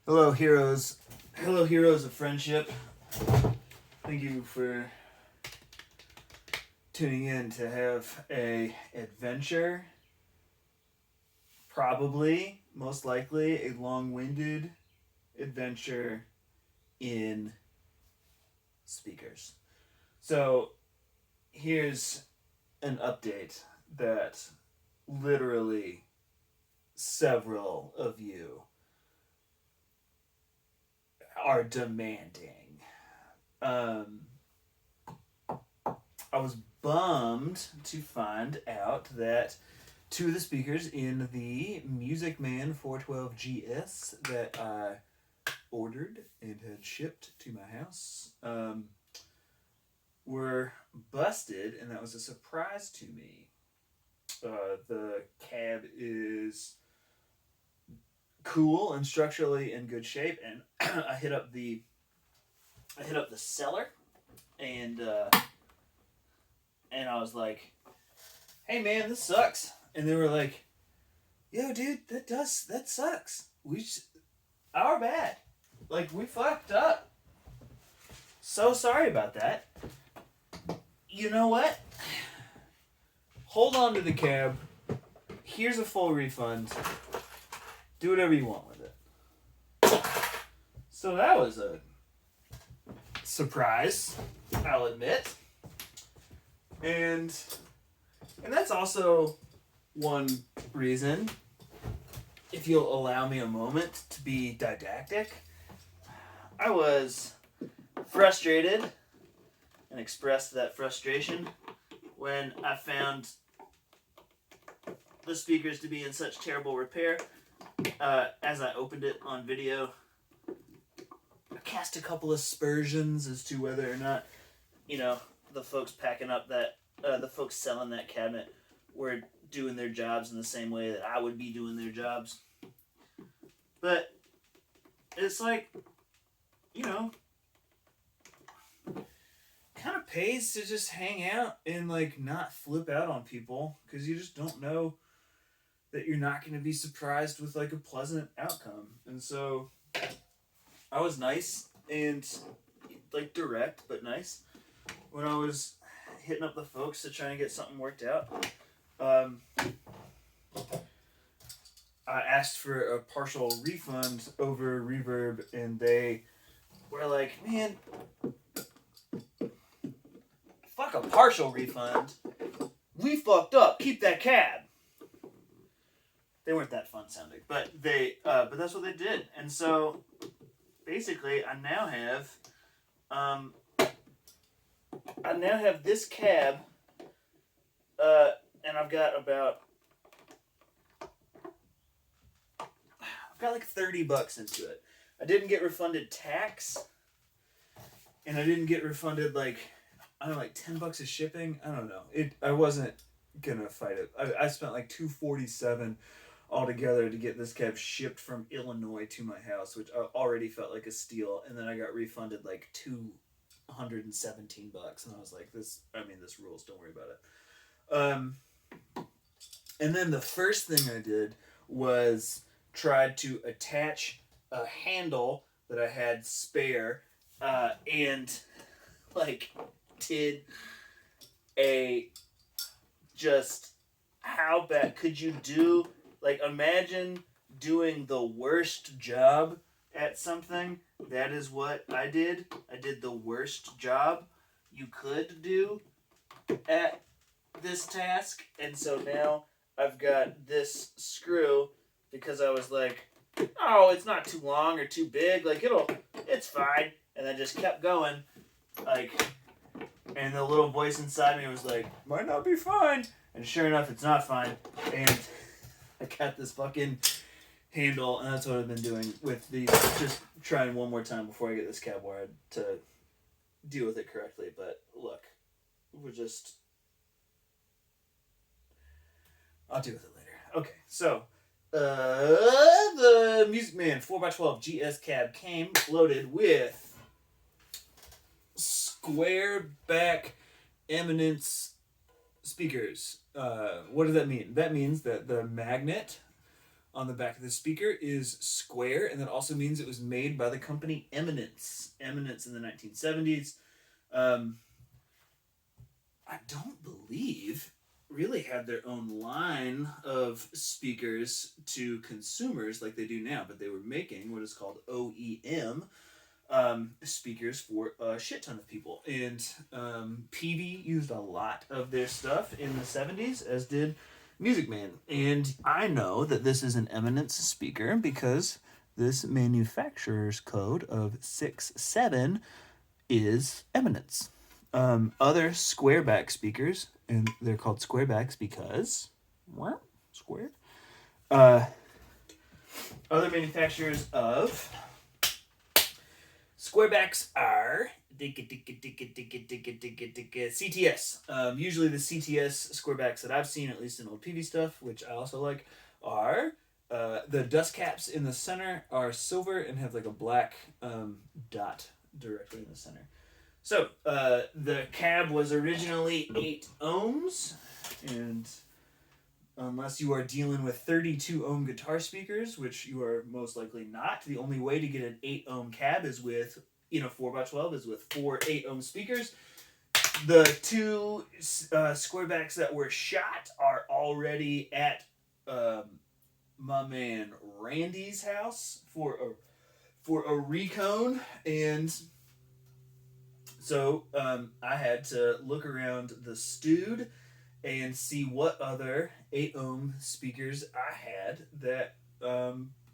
Hello, heroes. Hello, heroes of friendship. Thank you for tuning in to have a adventure. Probably, most likely, a long-winded adventure in speakers. So, here's an update that literally several of you are demanding. I was bummed to find out that two of the speakers in the MusicMan 412 GS that I ordered and had shipped to my house were busted, and that was a surprise to me. The cab is cool and structurally in good shape, and I hit up the seller, and I was like, "Hey man, this sucks," and they were like, "Yo, dude, that sucks. Our bad. Like, we fucked up. So sorry about that. You know what? Hold on to the cab. Here's a full refund. Do whatever you want with it." So that was a surprise, I'll admit. And that's also one reason, if you'll allow me a moment to be didactic. I was frustrated and expressed that frustration when I found the speakers to be in such terrible repair. As I opened it on video, I cast a couple aspersions as to whether or not, the folks packing up the folks selling that cabinet were doing their jobs in the same way that I would be doing their jobs. But it's like, kind of pays to just hang out and not flip out on people, because you just don't know that you're not going to be surprised with a pleasant outcome. And so I was nice and direct but nice when I was hitting up the folks to try and get something worked out. I asked for a partial refund over Reverb, and they were like, "Man, fuck a partial refund. We fucked up. Keep that cab." They weren't that fun sounding, but but that's what they did. And so basically, I now have this cab, and I've got $30 into it. I didn't get refunded tax, and I didn't get refunded $10 of shipping. I don't know. I wasn't gonna fight it. I spent $247 altogether to get this cab shipped from Illinois to my house, which already felt like a steal. And then I got refunded $217, and I was like, this rules. Don't worry about it. And then the first thing I did was tried to attach a handle that I had spare, and did a just how bad could you do? Imagine doing the worst job at something. That is what I did. I did the worst job you could do at this task. And so now I've got this screw, because I was like, "Oh, it's not too long or too big. It's fine." And I just kept going. And the little voice inside me was like, "Might not be fine." And sure enough, it's not fine. And I got this fucking handle, and that's what I've been doing with these. Just trying one more time before I get this cab wired to deal with it correctly. But look, I'll deal with it later. Okay, so the MusicMan 4x12 GS cab came loaded with square back eminence speakers. What does that mean? That means that the magnet on the back of the speaker is square, and that also means it was made by the company Eminence. Eminence in the 1970s. I don't believe really had their own line of speakers to consumers like they do now, but they were making what is called OEM speakers for a shit ton of people. And PV used a lot of their stuff in the 70s, as did MusicMan. And I know that this is an Eminence speaker because this manufacturer's code of 67 is Eminence. Other squareback speakers, and they're called squarebacks because, well, square. Other manufacturers of squarebacks are CTS. Usually the CTS squarebacks that I've seen, at least in old PV stuff, which I also like, are the dust caps in the center are silver and have like a black dot directly in the center. So, the cab was originally 8 ohms, and unless you are dealing with 32 ohm guitar speakers, which you are most likely not, the only way to get an 8 ohm cab is with, 4x12 is with 4 8 ohm speakers. The 2 squarebacks that were shot are already at my man Randy's house for a recone, and so I had to look around the Stewed and see what other 8 ohm speakers I had that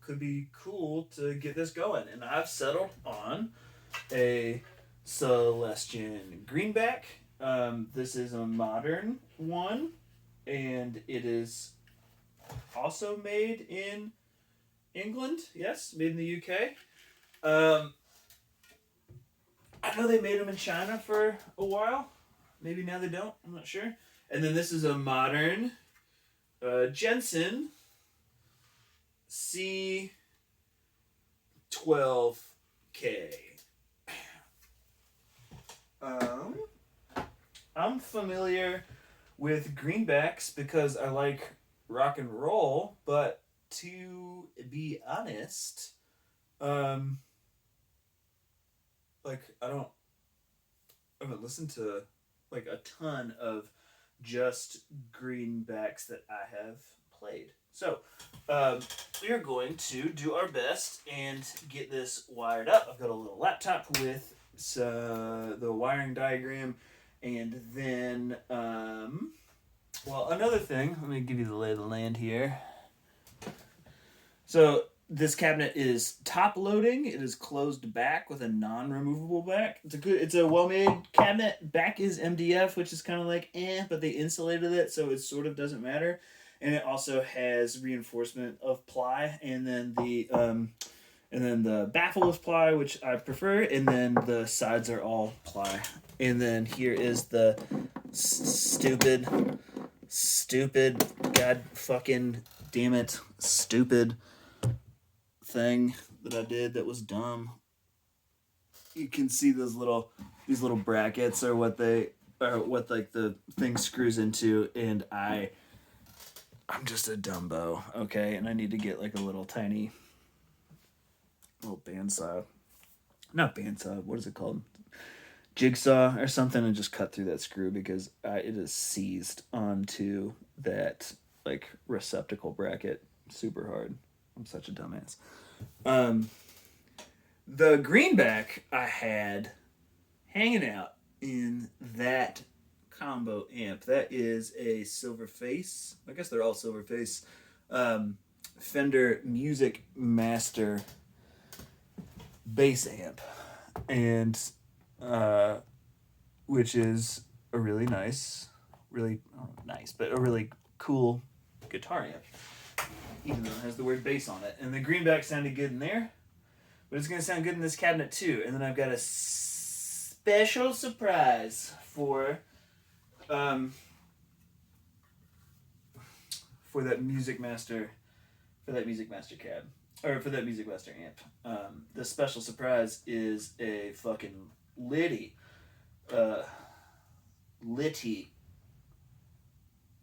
could be cool to get this going. And I've settled on a Celestion Greenback. This is a modern one, and it is also made in England. Yes, made in the UK. I know they made them in China for a while. Maybe now they don't. I'm not sure. And then this is a modern Jensen C12K. I'm familiar with greenbacks because I like rock and roll, but to be honest, I haven't listened to like a ton of just greenbacks that I have played. So, we are going to do our best and get this wired up. I've got a little laptop with the wiring diagram, and then, another thing, let me give you the lay of the land here. So, this cabinet is top loading. It is closed back with a non-removable back. It's a well-made cabinet. Back is MDF, which is kind of like but they insulated it, so it sort of doesn't matter. And it also has reinforcement of ply, and then the baffle is ply, which I prefer, and then the sides are all ply. And then here is the stupid, god fucking damn it, stupid thing that I did that was dumb. You can see these little brackets are what like the thing screws into, and I'm just a dumbo, okay? And I need to get like a little tiny little bandsaw. Not bandsaw, what is it called? Jigsaw or something, and just cut through that screw because it is seized onto that like receptacle bracket super hard. I'm such a dumbass. The greenback I had hanging out in that combo amp. That is a silver face. I guess they're all silver face. Fender Music Master bass amp, and which is a really nice, but a really cool guitar amp, even though it has the word bass on it. And the greenback sounded good in there, but it's going to sound good in this cabinet too. And then I've got a special surprise for that Music Master cab, or for that Music Master amp. The special surprise is a fucking Litty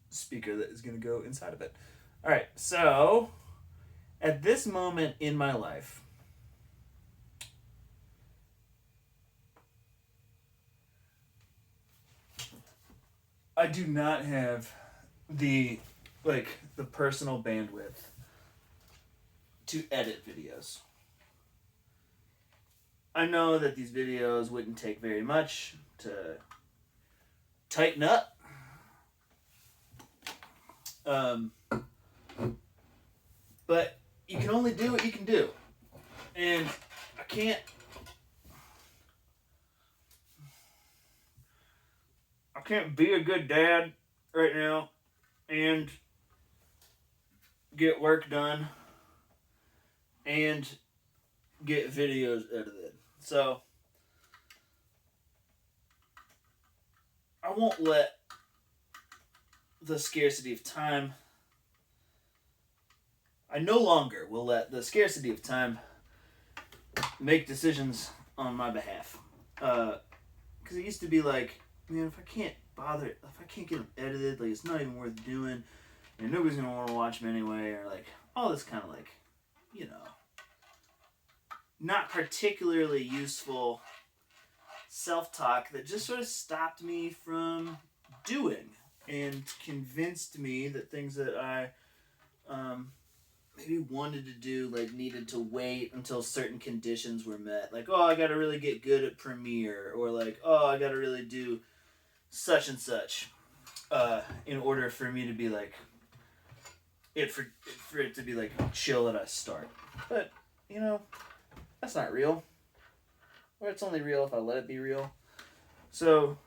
speaker that is going to go inside of it. All right, so At this moment in my life, I do not have the the personal bandwidth to edit videos. I know that these videos wouldn't take very much to tighten up. But you can only do what you can do. And I can't be a good dad right now and get work done and get videos edited. So I won't let the scarcity of time. I no longer will let the scarcity of time make decisions on my behalf. Because it used to be like, man, if I can't get them edited, like it's not even worth doing, and nobody's gonna want to watch them anyway, or like all this kind of like, you know, not particularly useful self-talk that just sort of stopped me from doing and convinced me that things that I maybe wanted to do like needed to wait until certain conditions were met. Like, oh, I gotta really get good at Premiere, or like, oh, I gotta really do such and such in order for me to be like for it to be like chill that I start. But you know, that's not real. Or it's only real if I let it be real. So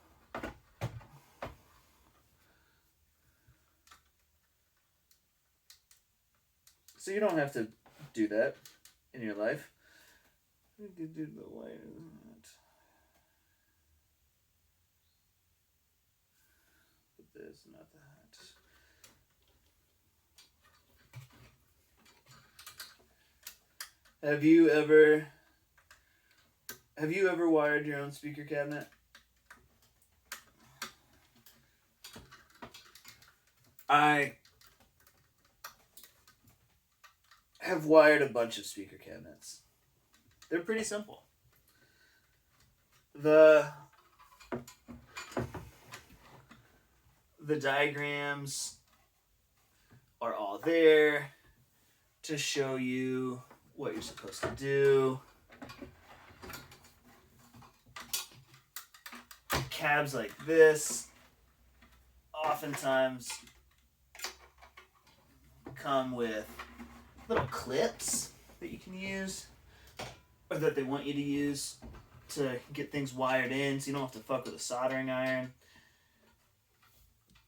you don't have to do that in your life. We could do the light of that. But this, not that. Have you ever wired your own speaker cabinet? I have wired a bunch of speaker cabinets. They're pretty simple. The diagrams are all there to show you what you're supposed to do. Cabs like this oftentimes come with little clips that you can use, or that they want you to use to get things wired in so you don't have to fuck with a soldering iron.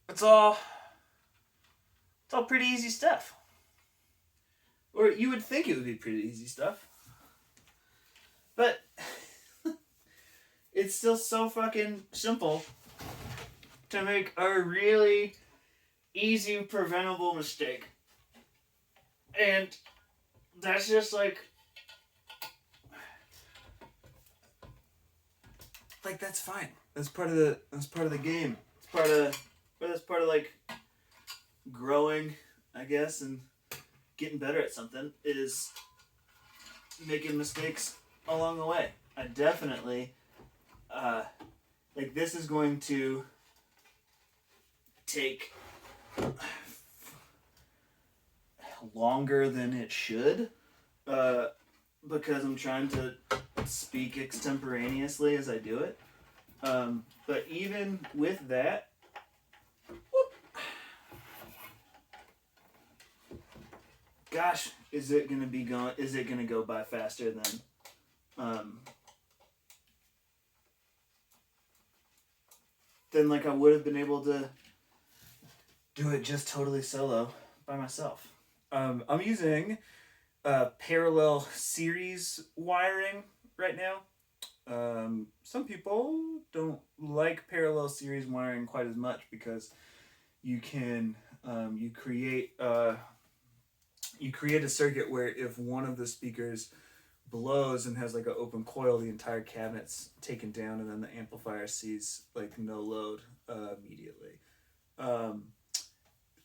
It's all pretty easy stuff. Or you would think it would be pretty easy stuff. But it's still so fucking simple to make a really easy, preventable mistake. And that's just like that's fine. That's part of the game. That's part of like growing, I guess, and getting better at something is making mistakes along the way. I definitely this is going to take longer than it should because I'm trying to speak extemporaneously as I do it. But even with that, gosh, is it gonna go by faster than like I would have been able to do it just totally solo by myself. I'm using parallel series wiring right now. Some people don't like parallel series wiring quite as much because you can you create a circuit where if one of the speakers blows and has like an open coil, the entire cabinet's taken down, and then the amplifier sees like no load immediately.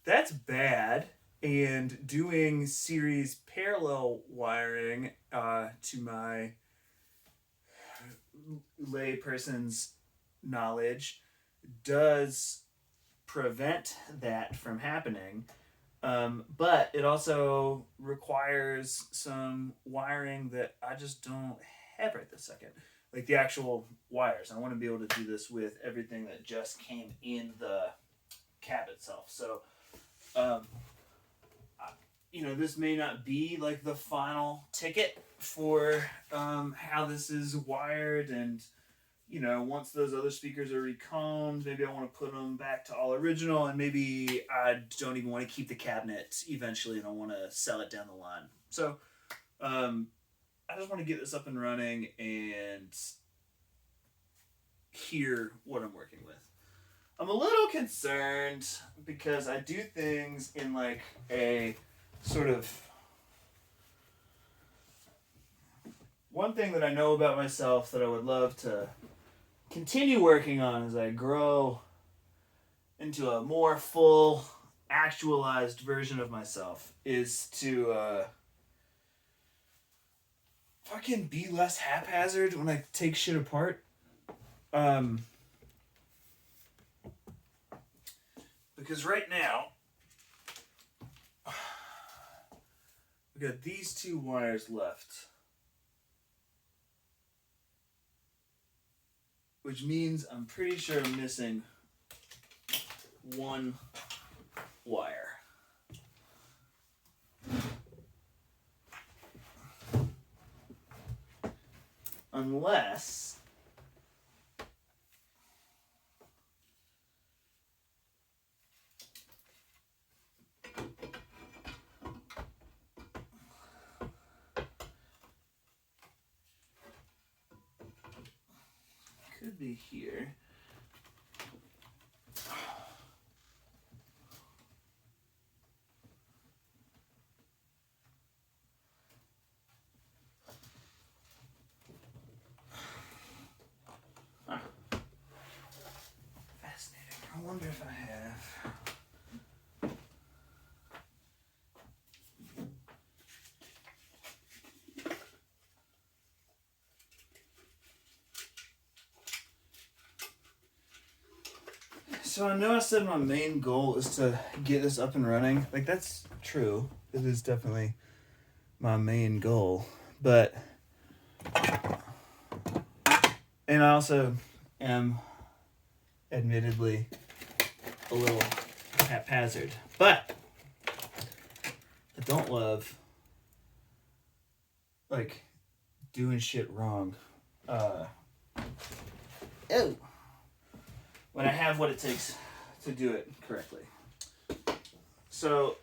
That's bad and doing series parallel wiring to my layperson's knowledge does prevent that from happening. But it also requires some wiring that I just don't have right this second. Like the actual wires. I want to be able to do this with everything that just came in the cab itself. So, um, this may not be like the final ticket for how this is wired. And, once those other speakers are recombed, maybe I want to put them back to all original, and maybe I don't even want to keep the cabinet eventually and I want to sell it down the line. So, I just want to get this up and running and hear what I'm working with. I'm a little concerned because I do things in like a sort of... One thing that I know about myself that I would love to continue working on as I grow into a more full, actualized version of myself is to fucking be less haphazard when I take shit apart. Because right now, we got these two wires left. Which means I'm pretty sure I'm missing one wire. Unless could be here. Huh. Fascinating. I wonder if I have. So I know I said my main goal is to get this up and running. Like, that's true. It is definitely my main goal. But, and I also am admittedly a little haphazard. But I don't love, like, doing shit wrong. When I have what it takes to do it correctly. So,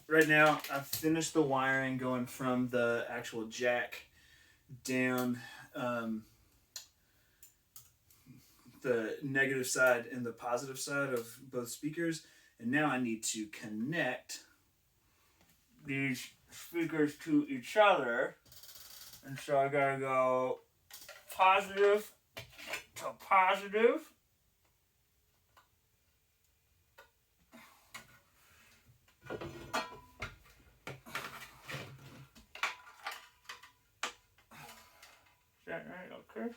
right now, I've finished the wiring going from the actual jack down the negative side and the positive side of both speakers. And now I need to connect these speakers to each other. And so I gotta go positive to positive. Is that right? Okay.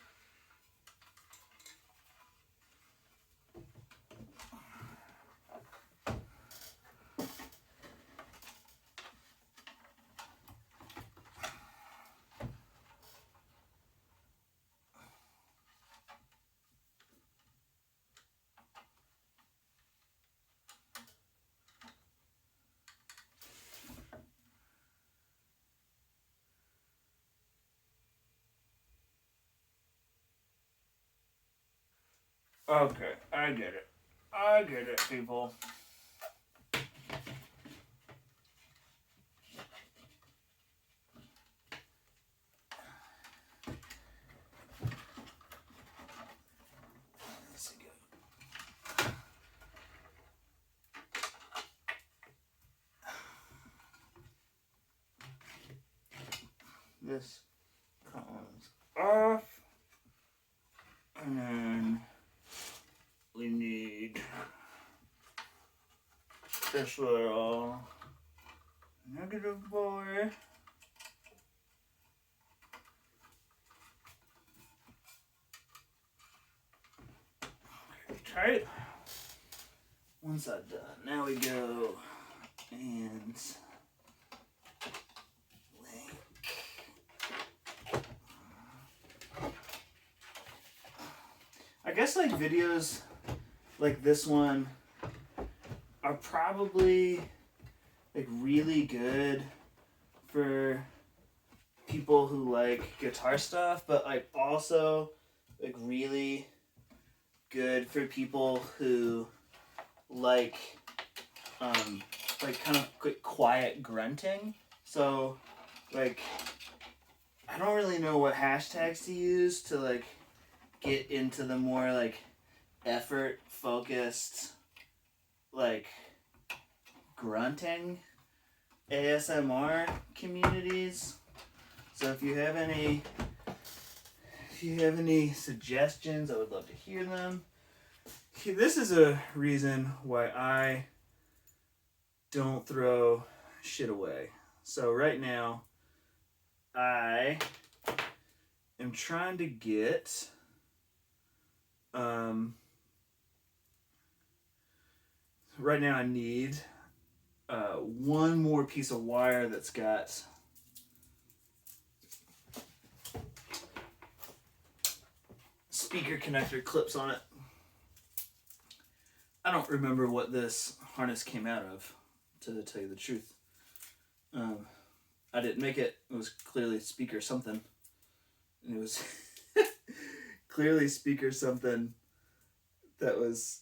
Okay, I get it. I get it, people. Let's go. This comes off. And then we need this little -4. Try it. One side done. Now we go and link. I guess like videos like this one are probably like really good for people who like guitar stuff, but like also like really good for people who like kind of quiet grunting. So like I don't really know what hashtags to use to like get into the more like effort focused like grunting ASMR communities. So if you have any suggestions, I would love to hear them. This is a reason why I don't throw shit away. So right now I am trying to get right now I need one more piece of wire that's got speaker connector clips on it. I don't remember what this harness came out of, to tell you the truth. I didn't make it. It was clearly speaker something. And it was clearly speaker something that was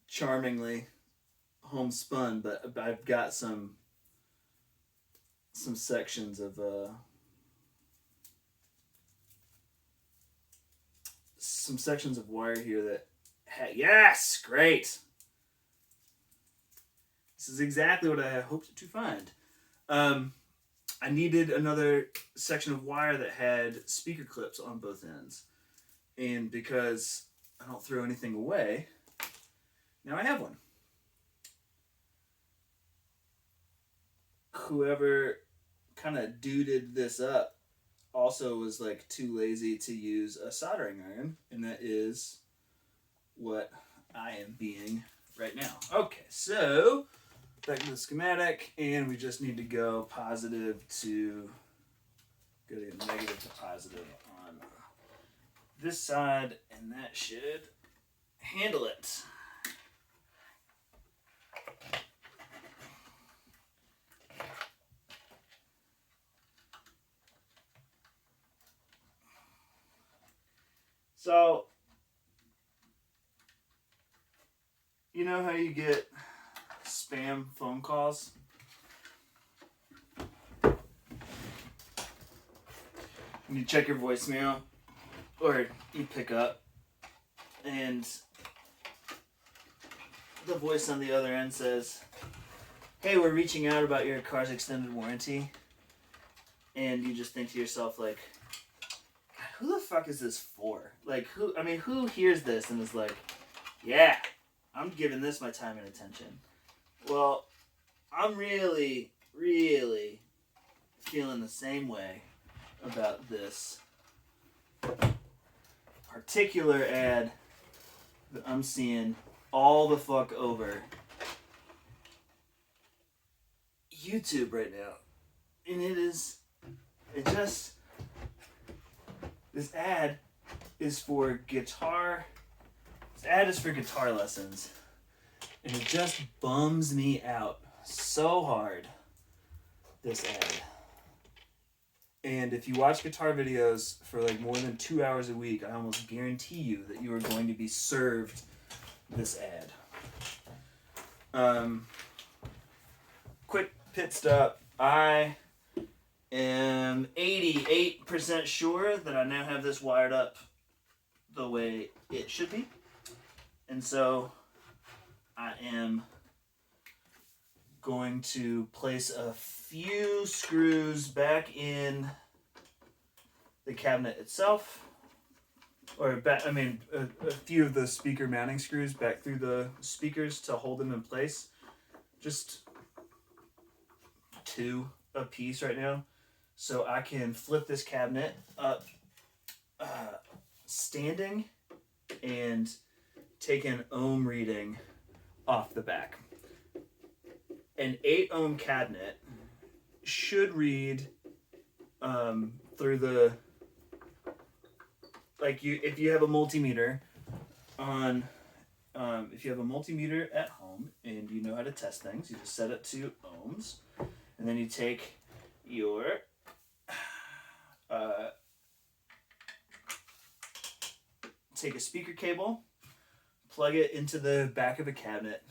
charmingly homespun, but I've got some sections of wire here that yes, great. This is exactly what I hoped to find. I needed another section of wire that had speaker clips on both ends. And because I don't throw anything away, now I have one. Whoever kind of duded this up also was like too lazy to use a soldering iron, and that is what I am being right now. Okay, so back to the schematic, and we just need to go positive to negative to positive on this side, and that should handle it. So, you know how you get spam phone calls? And you check your voicemail, or you pick up, and the voice on the other end says, "Hey, we're reaching out about your car's extended warranty." And you just think to yourself, like, who the fuck is this for? Like, who hears this and is like, yeah, I'm giving this my time and attention. Well, I'm really, really feeling the same way about this particular ad that I'm seeing all the fuck over YouTube right now. And this ad is for guitar lessons. And it just bums me out so hard, this ad. And if you watch guitar videos for like more than 2 hours a week, I almost guarantee you that you are going to be served this ad. Quick pit stop. I am 88% sure that I now have this wired up the way it should be. And so I am going to place a few screws back in the cabinet itself. A few of the speaker mounting screws back through the speakers to hold them in place. Just 2 a piece right now. So I can flip this cabinet up standing and take an ohm reading off the back. An 8 ohm cabinet should read through the, like, if you have a multimeter on, if you have a multimeter at home and you know how to test things, you just set it to ohms, and then you take your take a speaker cable, plug it into the back of a cabinet,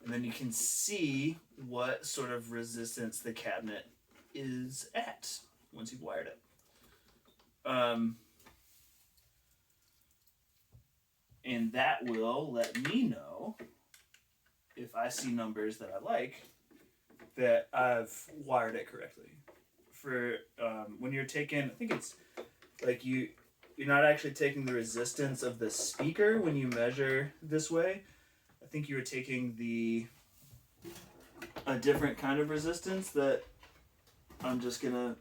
and then you can see what sort of resistance the cabinet is at once you've wired it. And that will let me know, if I see numbers that I like, that I've wired it correctly. For when you're taking, I think it's like you're not actually taking the resistance of the speaker when you measure this way. I think you were taking a different kind of resistance that I'm just gonna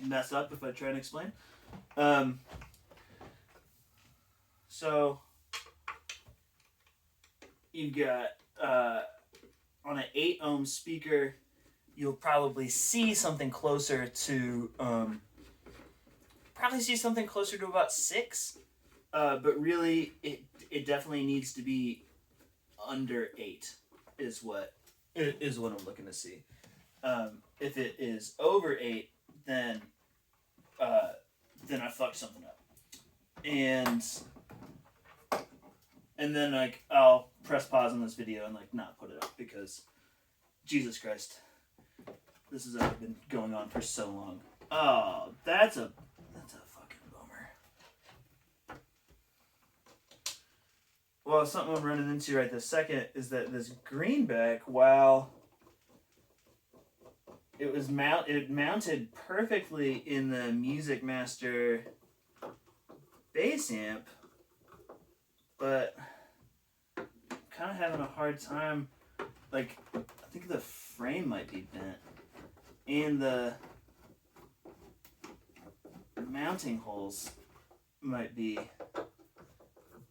mess up if I try and explain. So you've got on an 8 ohm speaker, you'll probably see something closer to about 6, but really it definitely needs to be under 8 is what I'm looking to see. If it is over 8, then I fucked something up, and then like I'll press pause on this video and like not put it up, because Jesus Christ, this has been going on for so long. Oh, that's a fucking bummer. Well, something I'm running into right this second is that this greenback, while it mounted perfectly in the Music Master bass amp, but I'm kind of having a hard time. Like, I think the frame might be bent, and the mounting holes might be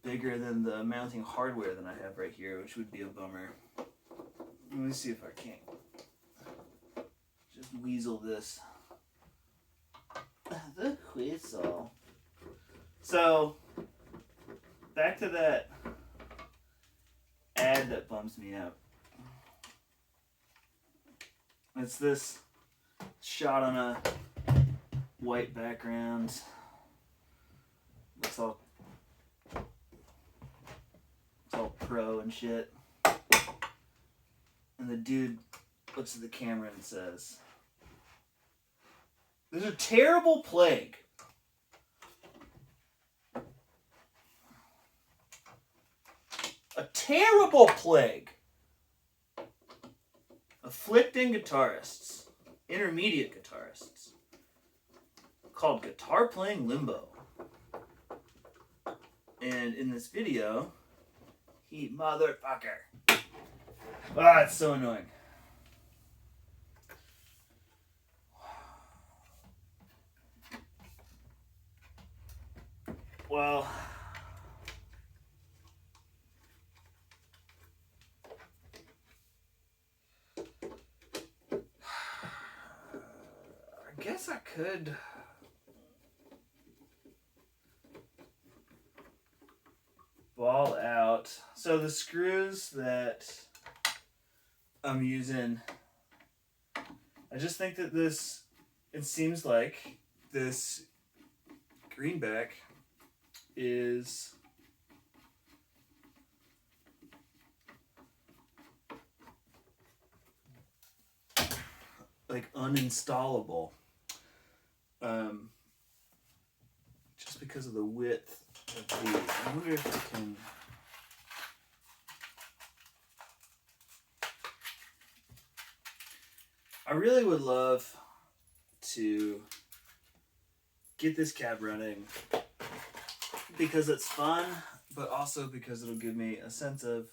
bigger than the mounting hardware that I have right here, which would be a bummer. Let me see if I can just weasel this. The whistle. So, back to that ad that bums me out. It's this shot on a white background. It's all pro and shit. And the dude looks at the camera and says, "There's a terrible plague. A terrible plague afflicting guitarists, intermediate guitarists, called guitar playing limbo." And in this video, he motherfucker. Ah, it's so annoying. Well, I guess I could ball out. So the screws that I'm using, I just think that it seems like this greenback is like uninstallable, just because of the width of these. I wonder if I can. I really would love to get this cab running because it's fun, but also because it'll give me a sense of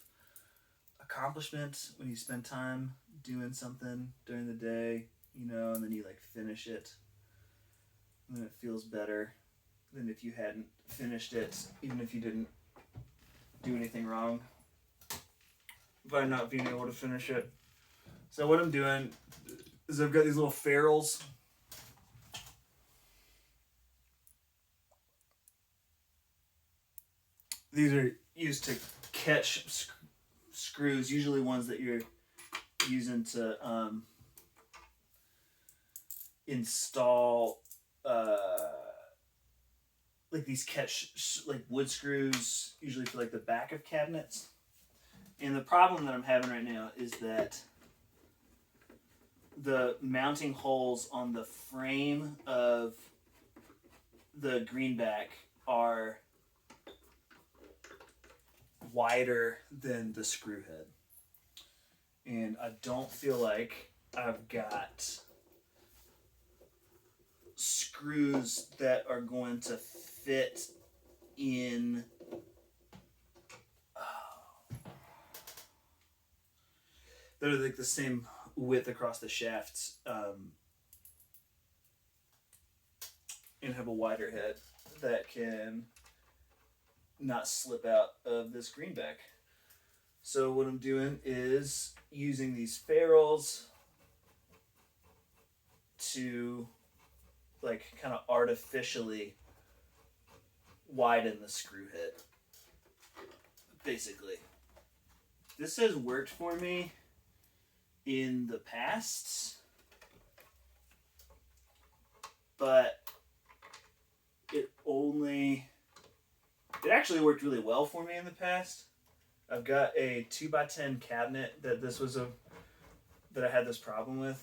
accomplishment when you spend time doing something during the day, you know, and then you like finish it, and then it feels better than if you hadn't finished it, even if you didn't do anything wrong by not being able to finish it. So what I'm doing is I've got these little ferrules. These are used to catch screws, usually ones that you're using to install like these catch like wood screws, usually for like the back of cabinets. And the problem that I'm having right now is that the mounting holes on the frame of the greenback are wider than the screw head. And I don't feel like I've got screws that are going to fit in that are like the same width across the shafts and have a wider head that can not slip out of this greenback. So what I'm doing is using these ferrules to like kind of artificially widen the screw head. Basically. This has worked for me in the past, but it actually worked really well for me in the past. I've got a 2x10 cabinet that I had this problem with.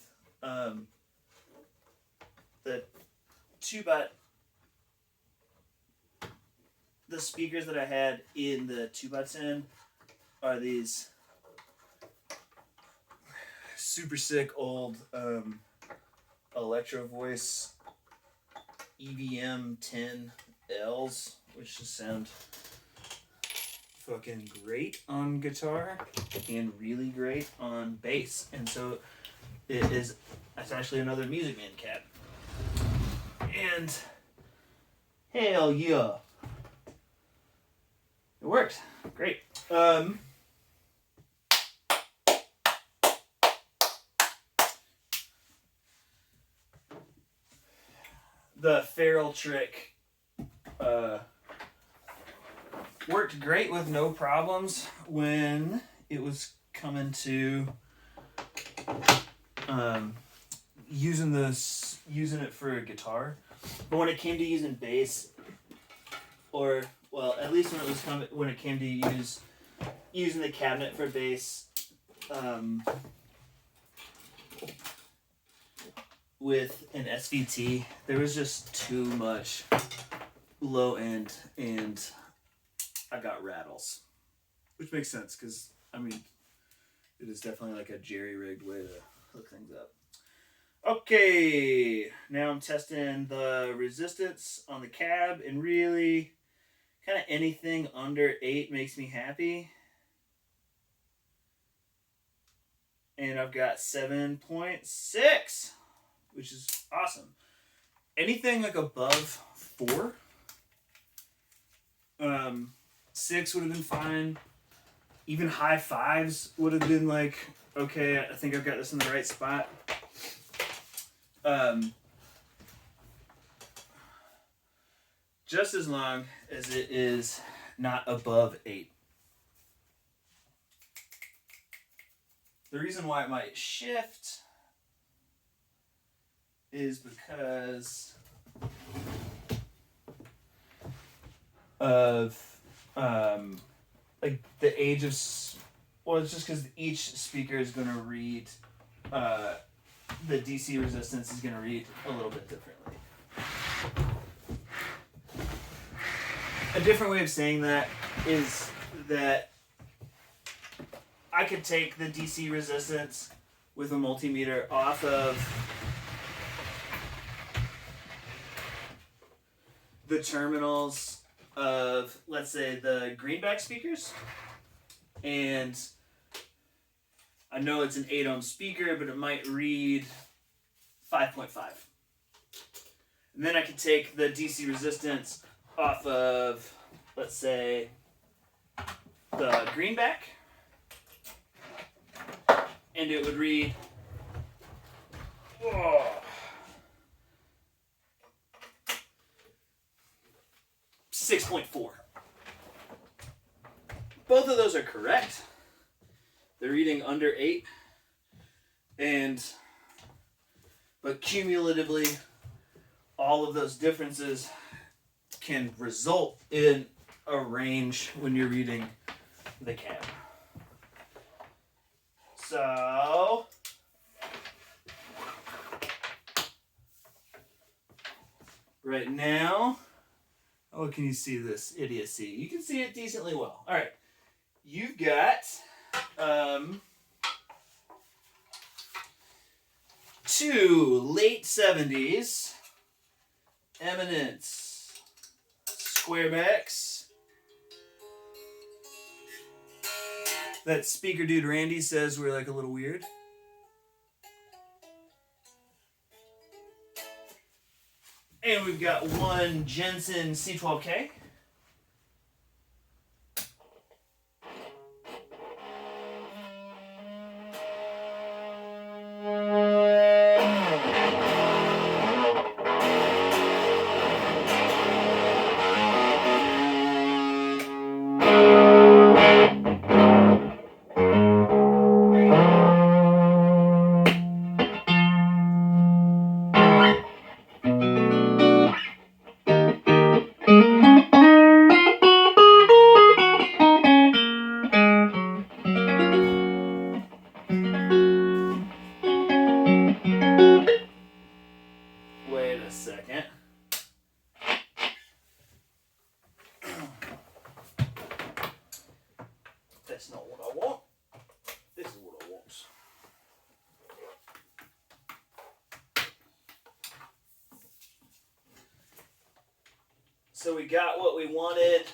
The speakers that I had in the 2x10 are these super sick old Electro Voice EVM 10Ls, which just sound fucking great on guitar and really great on bass. And so it's actually another MusicMan cab. And hell yeah. It worked. Great. The ferrule trick worked great with no problems when it was coming to using it for a guitar, but when it came to using bass, or well, at least when it came to using the cabinet for bass, with an SVT, there was just too much low end, and I got rattles, which makes sense because I mean it is definitely like a jerry-rigged way to hook things up. Okay, now I'm testing the resistance on the cab, and really kind of anything under 8 makes me happy. And I've got 7.6, which is awesome. Anything like above 4, 6 would have been fine. Even high 5s would have been like, okay, I think I've got this in the right spot. Just as long as it is not above 8. The reason why it might shift is because of like the age of, well, it's just because each speaker is going to read, the DC resistance is going to read a little bit differently. A different way of saying that is that I could take the DC resistance with a multimeter off of the terminals of, let's say, the greenback speakers, and I know it's an 8 ohm speaker, but it might read 5.5. And then I can take the DC resistance off of, let's say, the greenback, and it would read 6.4. Both of those are correct. They're reading under 8, but cumulatively, all of those differences can result in a range when you're reading the cab. So right now, oh, can you see this idiocy? You can see it decently well. All right, you've got two late 70s Eminence squarebacks that speaker dude Randy says we're like a little weird. And we've got one Jensen C12K. Wait a second. That's not what I want. This is what I want. So we got what we wanted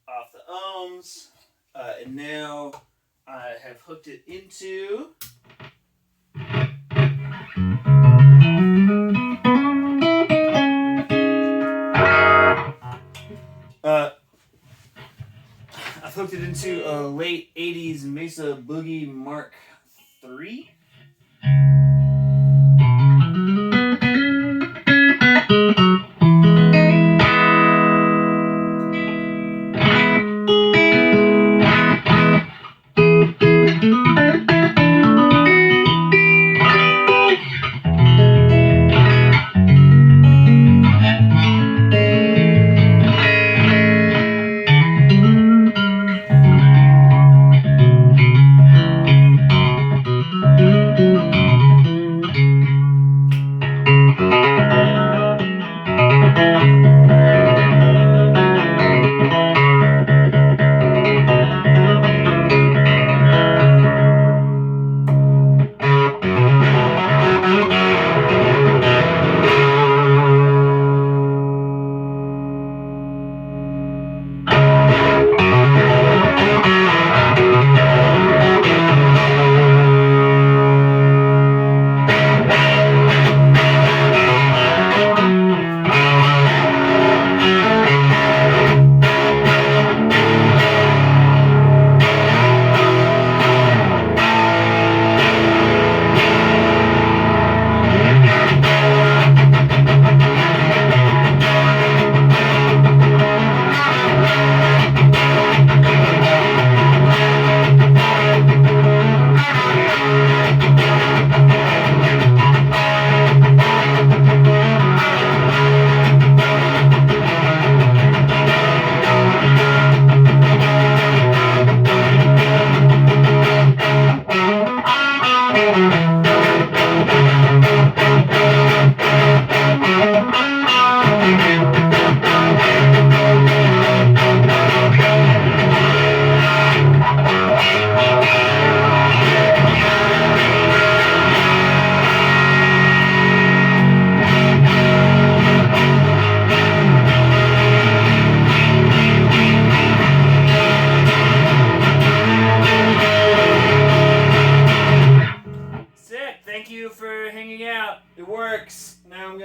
off the ohms, and now I have hooked it into I've hooked it into a late 80s Mesa Boogie Mark III.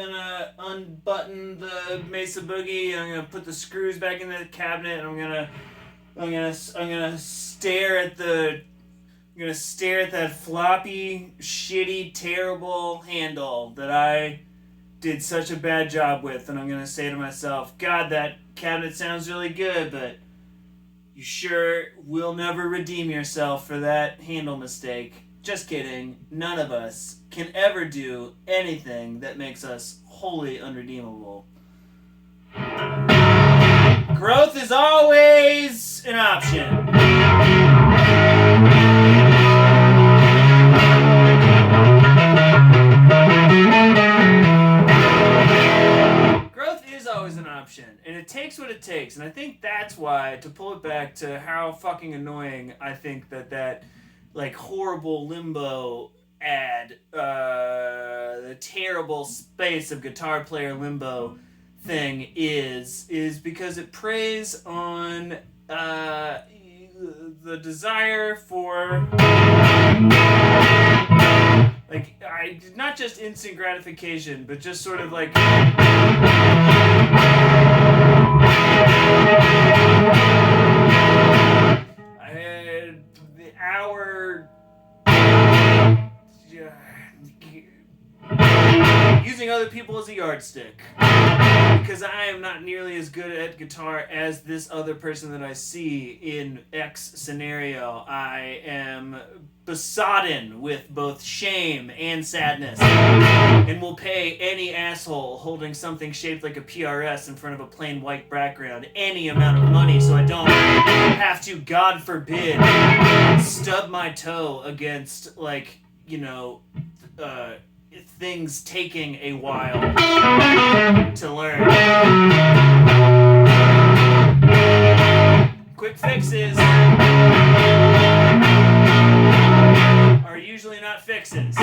gonna unbutton the Mesa Boogie, and I'm gonna put the screws back in the cabinet, and I'm gonna stare at that floppy, shitty, terrible handle that I did such a bad job with, and I'm gonna say to myself, God, that cabinet sounds really good, but you sure will never redeem yourself for that handle mistake. Just kidding. None of us can ever do anything that makes us wholly unredeemable. Growth is always an option. Growth is always an option, and it takes what it takes. And I think that's why, to pull it back to how fucking annoying I think that like horrible Limbo ad, the terrible space of guitar player Limbo thing is because it preys on the desire for like not just instant gratification, but just sort of like the hour using other people as a yardstick. Because I am not nearly as good at guitar as this other person that I see in X scenario. I am besotted with both shame and sadness, and will pay any asshole holding something shaped like a PRS in front of a plain white background any amount of money so I don't have to, God forbid, stub my toe against, like, you know, things taking a while to learn. Quick fixes are usually not fixes.